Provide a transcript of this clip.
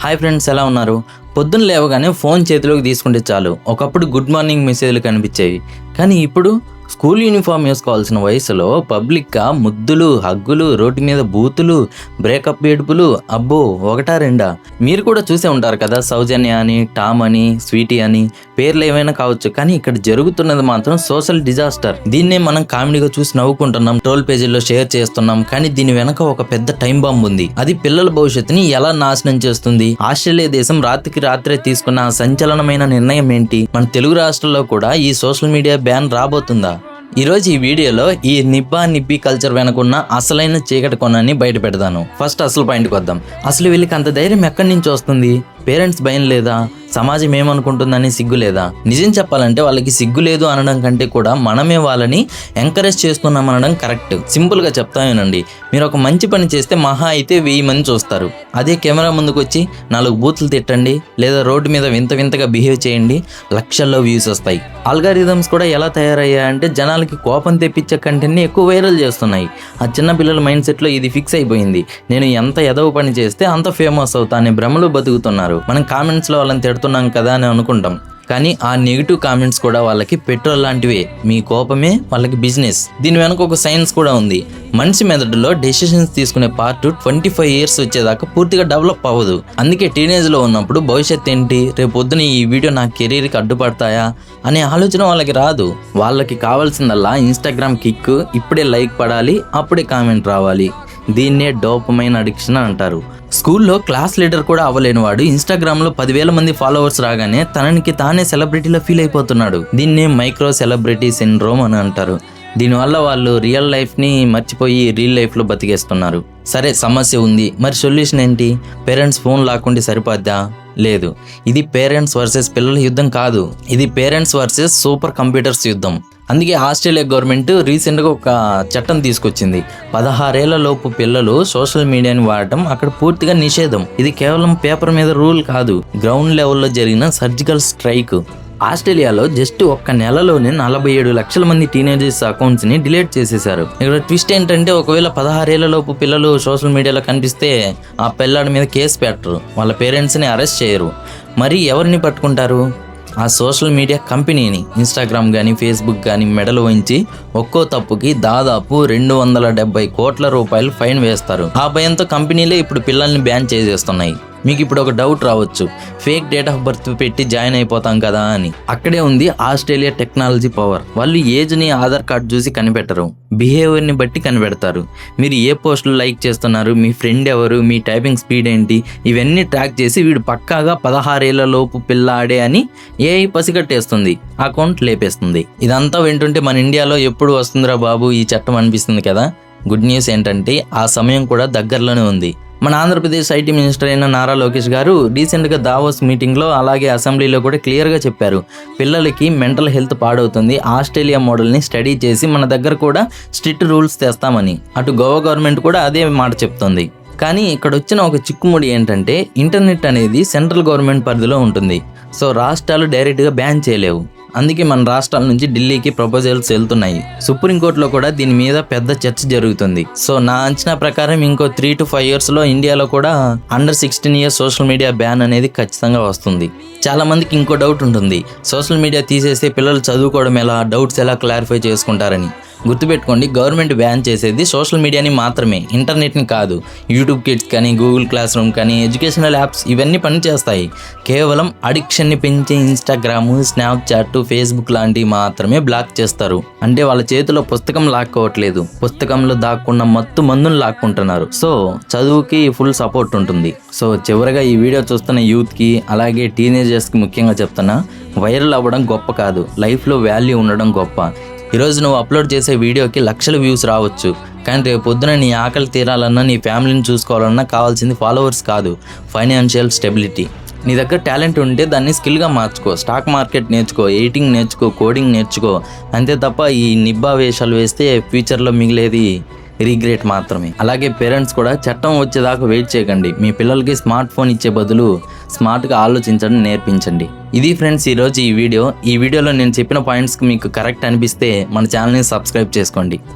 Hi friends, ఎలా ఉన్నారు? పొద్దున్న లేవగానే ఫోన్ చేతిలోకి తీసుకుంటే చాలు ఒకప్పుడు గుడ్ మార్నింగ్ మెసేజ్లు కనిపించేవి. కానీ ఇప్పుడు స్కూల్ యూనిఫామ్ వేసుకోవాల్సిన వయసులో పబ్లిక్గా ముద్దులు, హగ్గులు, రోడ్డు మీద బూతులు, బ్రేకప్ ఏడుపులు. అబ్బో, ఒకటా రెండా? మీరు కూడా చూసే ఉంటారు కదా, సౌజన్య అని, టామ్ అని, స్వీటీ అని, పేర్లు ఏమైనా కావచ్చు. కానీ ఇక్కడ జరుగుతున్నది మాత్రం సోషల్ డిజాస్టర్. దీన్నే మనం కామెడీగా చూసి నవ్వుకుంటున్నాం, ట్రోల్ పేజీల్లో షేర్ చేస్తున్నాం. కానీ దీని వెనక ఒక పెద్ద టైం బాంబ్ ఉంది. అది పిల్లల భవిష్యత్తుని ఎలా నాశనం చేస్తుంది? ఆస్ట్రేలియా దేశం రాత్రికి రాత్రే తీసుకున్న సంచలనమైన నిర్ణయం ఏంటి? మన తెలుగు రాష్ట్రాల్లో కూడా ఈ సోషల్ మీడియా బ్యాన్ రాబోతుందా? ఈరోజు ఈ వీడియోలో ఈ నిబ్బి కల్చర్ వెనకున్న అసలైన చీకటి కొనాన్ని బయట పెడతాను. ఫస్ట్ అసలు పాయింట్కి వద్దాం. అసలు వీళ్ళకి అంత ధైర్యం ఎక్కడి నుంచి వస్తుంది? పేరెంట్స్ భయం లేదా? సమాజం ఏమనుకుంటుందని సిగ్గు లేదా? నిజం చెప్పాలంటే వాళ్ళకి సిగ్గు లేదు అనడం కంటే కూడా మనమే వాళ్ళని ఎంకరేజ్ చేస్తున్నాం అనడం కరెక్ట్. సింపుల్గా చెప్తామేనండి, మీరు ఒక మంచి పని చేస్తే మహా అయితే 1000 మంది చూస్తారు. అదే కెమెరా ముందుకు వచ్చి 4 బూతులు తిట్టండి, లేదా రోడ్డు మీద వింతగా బిహేవ్ చేయండి, లక్షల్లో వ్యూస్ వస్తాయి. ఆల్గారిథమ్స్ కూడా ఎలా తయారయ్యాయంటే జనాలకి కోపం తెప్పించే కంటెంట్ని ఎక్కువ వైరల్ చేస్తున్నాయి. ఆ చిన్న పిల్లల మైండ్ సెట్లో ఇది ఫిక్స్ అయిపోయింది. నేను ఎంత ఎదవ పని చేస్తే అంత ఫేమస్ అవుతా అనే భ్రమలో బతుకుతున్నారు. మనం కామెంట్స్లో వాళ్ళని తిడుతున్నాం కదా అని అనుకుంటాం, కానీ ఆ నెగిటివ్ కామెంట్స్ కూడా వాళ్ళకి పెట్రోల్ లాంటివే. మీ కోపమే వాళ్ళకి బిజినెస్. దీని వెనక ఒక సైన్స్ కూడా ఉంది. మనిషి మెదడులో డెసిషన్స్ తీసుకునే పార్ట్ 25 ఇయర్స్ వచ్చేదాకా పూర్తిగా డెవలప్ అవ్వదు. అందుకే టీనేజ్లో ఉన్నప్పుడు భవిష్యత్ ఏంటి, రేపు పొద్దున ఈ వీడియో నా కెరీర్కి అడ్డుపడతాయా అనే ఆలోచన వాళ్ళకి రాదు. వాళ్ళకి కావాల్సిందల్లా ఇన్స్టాగ్రామ్ కిక్, ఇప్పుడే లైక్ పడాలి, అప్పుడే కామెంట్ రావాలి. దీన్నే డోపమైన్ అడిక్షన్ అంటారు. స్కూల్లో క్లాస్ లీడర్ కూడా అవ్వలేని వాడు ఇన్స్టాగ్రామ్లో 10,000 మంది ఫాలోవర్స్ రాగానే తననికి తానే సెలబ్రిటీలో ఫీల్ అయిపోతున్నాడు. దీన్నే మైక్రో సెలబ్రిటీ సిండ్రోమ్ అని అంటారు. దీనివల్ల వాళ్ళు రియల్ లైఫ్ని మర్చిపోయి రియల్ లైఫ్లో బతికేస్తున్నారు. సరే, సమస్య ఉంది, మరి సొల్యూషన్ ఏంటి? పేరెంట్స్ ఫోన్ లాక్కుంటే సరిపోద్దా? లేదు. ఇది పేరెంట్స్ వర్సెస్ పిల్లల యుద్ధం కాదు, ఇది పేరెంట్స్ వర్సెస్ సూపర్ కంప్యూటర్స్ యుద్ధం. అందుకే ఆస్ట్రేలియా గవర్నమెంట్ రీసెంట్గా ఒక చట్టం తీసుకొచ్చింది. 16 ఏళ్ల లోపు పిల్లలు సోషల్ మీడియాని వాడటం అక్కడ పూర్తిగా నిషేధం. ఇది కేవలం పేపర్ మీద రూల్ కాదు, గ్రౌండ్ లెవెల్లో జరిగిన సర్జికల్ స్ట్రైక్. ఆస్ట్రేలియాలో జస్ట్ ఒక్క నెలలోనే 47 లక్షల మంది టీనేజర్స్ అకౌంట్స్ ని డిలీట్ చేసేశారు. ఇక్కడ ట్విస్ట్ ఏంటంటే, ఒకవేళ 16 ఏళ్ల లోపు పిల్లలు సోషల్ మీడియాలో కనిపిస్తే ఆ పిల్లాడి మీద కేసు పెట్టరు, వాళ్ళ పేరెంట్స్ ని అరెస్ట్ చేయరు. మరి ఎవరిని పట్టుకుంటారు? ఆ సోషల్ మీడియా కంపెనీని. ఇన్స్టాగ్రామ్ కానీ, ఫేస్బుక్ కానీ మెడలు వంచి ఒక్కో తప్పుకి దాదాపు 270 కోట్ల రూపాయలు ఫైన్ వేస్తారు. ఆ భయంతో కంపెనీలే ఇప్పుడు పిల్లల్ని బ్యాన్ చేసేస్తున్నాయి. మీకు ఇప్పుడు ఒక డౌట్ రావచ్చు, ఫేక్ డేట్ ఆఫ్ బర్త్ పెట్టి జాయిన్ అయిపోతాం కదా అని. అక్కడే ఉంది ఆస్ట్రేలియా టెక్నాలజీ పవర్. వాళ్ళు ఏజ్ని ఆధార్ కార్డు చూసి కనిపెట్టరు, బిహేవియర్ని బట్టి కనిపెడతారు. మీరు ఏ పోస్టులు లైక్ చేస్తున్నారు, మీ ఫ్రెండ్ ఎవరు, మీ టైపింగ్ స్పీడ్ ఏంటి, ఇవన్నీ ట్రాక్ చేసి వీడు పక్కాగా 16 ఏళ్ల లోపు పిల్లాడే అని ఏఐ పసిగట్టేస్తుంది, అకౌంట్ లేపేస్తుంది. ఇదంతా వింటుంటే మన ఇండియాలో ఎప్పుడు వస్తుందిరా బాబు ఈ చట్టం అనిపిస్తుంది కదా. గుడ్ న్యూస్ ఏంటంటే ఆ సమయం కూడా దగ్గరలోనే ఉంది. మన ఆంధ్రప్రదేశ్ ఐటీ మినిస్టర్ అయిన నారా లోకేష్ గారు రీసెంట్గా దావోస్ మీటింగ్లో, అలాగే అసెంబ్లీలో కూడా క్లియర్గా చెప్పారు, పిల్లలకి మెంటల్ హెల్త్ పాడవుతుంది, ఆస్ట్రేలియా మోడల్ని స్టడీ చేసి మన దగ్గర కూడా స్ట్రిక్ట్ రూల్స్ తెస్తామని. అటు గోవా గవర్నమెంట్ కూడా అదే మాట చెప్తుంది. కానీ ఇక్కడ వచ్చిన ఒక చిక్కుముడి ఏంటంటే, ఇంటర్నెట్ అనేది సెంట్రల్ గవర్నమెంట్ పరిధిలో ఉంటుంది. సో రాష్ట్రాలు డైరెక్ట్గా బ్యాన్ చేయలేవు. అందుకే మన రాష్ట్రాల నుంచి ఢిల్లీకి ప్రపోజల్స్ వెళ్తున్నాయి. సుప్రీంకోర్టులో కూడా దీని మీద పెద్ద చర్చ జరుగుతుంది. సో నా అంచనా ప్రకారం ఇంకో 3 to 5 yearsలో ఇండియాలో కూడా under 16 years social media ban అనేది ఖచ్చితంగా వస్తుంది. చాలా మందికి ఇంకో డౌట్ ఉంటుంది, సోషల్ మీడియా తీసేస్తే పిల్లలు చదువుకోవడం ఎలా, డౌట్స్ ఎలా క్లారిఫై చేసుకుంటారని. గుర్తుపెట్టుకోండి, గవర్నమెంట్ బ్యాన్ చేసేది సోషల్ మీడియాని మాత్రమే, ఇంటర్నెట్ని కాదు. యూట్యూబ్ కిడ్స్ కానీ, గూగుల్ క్లాస్ రూమ్ కానీ, ఎడ్యుకేషనల్ యాప్స్ ఇవన్నీ పనిచేస్తాయి. కేవలం అడిక్షన్ని పెంచే ఇన్స్టాగ్రామ్, స్నాప్చాట్, ఫేస్బుక్ లాంటివి మాత్రమే బ్లాక్ చేస్తారు. అంటే వాళ్ళ చేతిలో పుస్తకం లాక్కోవట్లేదు, పుస్తకంలో దాక్కున్న మత్తు మందును లాక్కుంటున్నారు. సో చదువుకి ఫుల్ సపోర్ట్ ఉంటుంది. సో చివరిగా ఈ వీడియో చూస్తున్న యూత్కి, అలాగే టీనేజర్స్కి ముఖ్యంగా చెప్తున్నా, వైరల్ అవ్వడం గొప్ప కాదు, లైఫ్లో వాల్యూ ఉండడం గొప్ప. ఈరోజు నువ్వు అప్లోడ్ చేసే వీడియోకి లక్షల వ్యూస్ రావచ్చు, కానీ రేపు పొద్దున నీ ఆకలి తీరాలన్నా, నీ ఫ్యామిలీని చూసుకోవాలన్నా కావాల్సింది ఫాలోవర్స్ కాదు, ఫైనాన్షియల్ స్టెబిలిటీ. నీ దగ్గర టాలెంట్ ఉంటే దాన్ని స్కిల్గా మార్చుకో, స్టాక్ మార్కెట్ నేర్చుకో, ఎడిటింగ్ నేర్చుకో, కోడింగ్ నేర్చుకో. అంతే తప్ప ఈ నిబ్బా వేషాలు వేస్తే ఫ్యూచర్లో మిగిలేది రిగ్రెట్ మాత్రమే. అలాగే పేరెంట్స్ కూడా చట్టం వచ్చేదాకా వెయిట్ చేయకండి. మీ పిల్లలకి స్మార్ట్ ఫోన్ ఇచ్చే బదులు స్మార్ట్గా ఆలోచించడం నేర్పించండి. ఇది ఫ్రెండ్స్ ఈరోజు ఈ వీడియోలో నేను చెప్పిన పాయింట్స్కి మీకు కరెక్ట్ అనిపిస్తే మన ఛానల్ని సబ్స్క్రైబ్ చేసుకోండి.